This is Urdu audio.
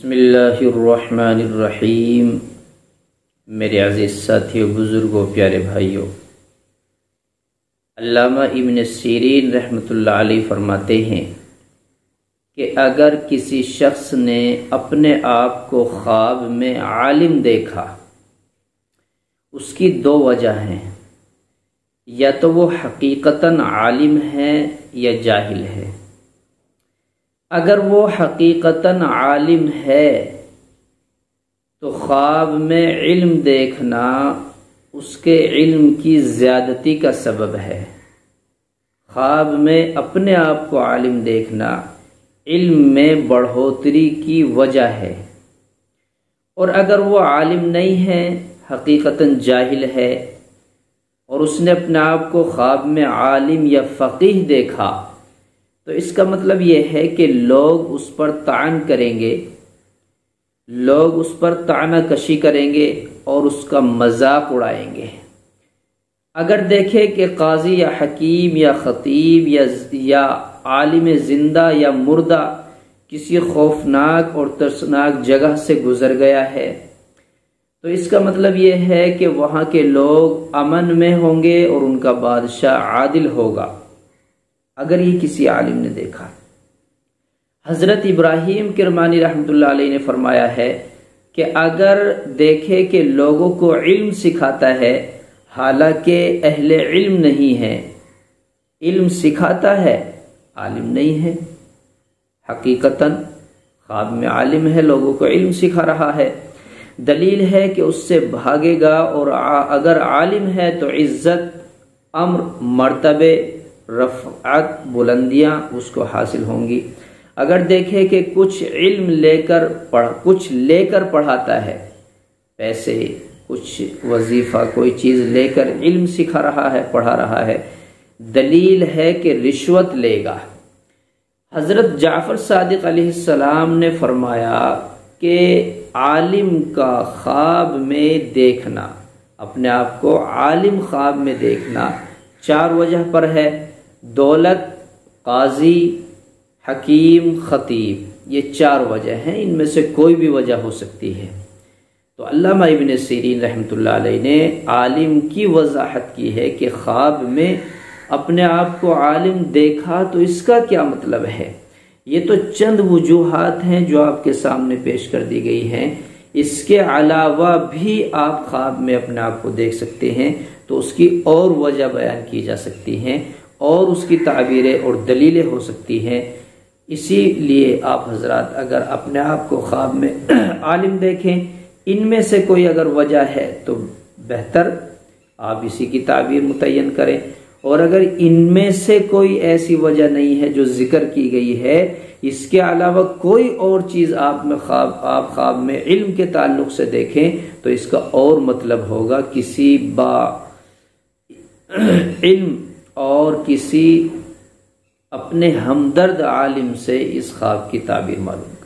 بسم اللہ الرحمن الرحیم۔ میرے عزیز ساتھیوں، بزرگوں، پیارے بھائیوں، علامہ ابن سیرین رحمۃ اللہ علیہ فرماتے ہیں کہ اگر کسی شخص نے اپنے آپ کو خواب میں عالم دیکھا، اس کی دو وجہ ہیں، یا تو وہ حقیقتاً عالم ہے یا جاہل ہے۔ اگر وہ حقیقتاً عالم ہے تو خواب میں علم دیکھنا اس کے علم کی زیادتی کا سبب ہے۔ خواب میں اپنے آپ کو عالم دیکھنا علم میں بڑھوتری کی وجہ ہے۔ اور اگر وہ عالم نہیں ہے، حقیقتاً جاہل ہے، اور اس نے اپنے آپ کو خواب میں عالم یا فقیہ دیکھا، تو اس کا مطلب یہ ہے کہ لوگ اس پر طعن کریں گے، لوگ اس پر طعنہ کشی کریں گے اور اس کا مذاق اڑائیں گے۔ اگر دیکھے کہ قاضی یا حکیم یا خطیب یا عالم زندہ یا مردہ کسی خوفناک اور ترسناک جگہ سے گزر گیا ہے، تو اس کا مطلب یہ ہے کہ وہاں کے لوگ امن میں ہوں گے اور ان کا بادشاہ عادل ہوگا، اگر یہ کسی عالم نے دیکھا۔ حضرت ابراہیم کرمانی رحمۃ اللہ علیہ نے فرمایا ہے کہ اگر دیکھے کہ لوگوں کو علم سکھاتا ہے حالانکہ اہل علم نہیں ہے، علم سکھاتا ہے عالم نہیں ہے، حقیقتاً خواب میں عالم ہے، لوگوں کو علم سکھا رہا ہے، دلیل ہے کہ اس سے بھاگے گا، اور اگر عالم ہے تو عزت، امر، مرتبے، رفعت، بلندیاں اس کو حاصل ہوں گی۔ اگر دیکھے کہ کچھ علم کچھ لے کر پڑھاتا ہے، پیسے، کچھ وظیفہ، کوئی چیز لے کر علم سکھا رہا ہے، پڑھا رہا ہے، دلیل ہے کہ رشوت لے گا۔ حضرت جعفر صادق علیہ السلام نے فرمایا کہ عالم کا خواب میں دیکھنا، اپنے آپ کو عالم خواب میں دیکھنا 4 وجہ پر ہے: دولت، قاضی، حکیم، خطیب، یہ 4 وجہ ہیں، ان میں سے کوئی بھی وجہ ہو سکتی ہے۔ تو علامہ ابن سیرین رحمۃ اللہ علیہ نے عالم کی وضاحت کی ہے کہ خواب میں اپنے آپ کو عالم دیکھا تو اس کا کیا مطلب ہے۔ یہ تو چند وجوہات ہیں جو آپ کے سامنے پیش کر دی گئی ہیں، اس کے علاوہ بھی آپ خواب میں اپنے آپ کو دیکھ سکتے ہیں، تو اس کی اور وجہ بیان کی جا سکتی ہیں اور اس کی تعبیریں اور دلیلیں ہو سکتی ہیں۔ اسی لیے آپ حضرات اگر اپنے آپ کو خواب میں عالم دیکھیں، ان میں سے کوئی اگر وجہ ہے تو بہتر آپ اسی کی تعبیر متعین کریں، اور اگر ان میں سے کوئی ایسی وجہ نہیں ہے جو ذکر کی گئی ہے، اس کے علاوہ کوئی اور چیز آپ خواب میں علم کے تعلق سے دیکھیں، تو اس کا اور مطلب ہوگا کسی با علم اور کسی اپنے ہمدرد عالم سے اس خواب کی تعبیر معلوم۔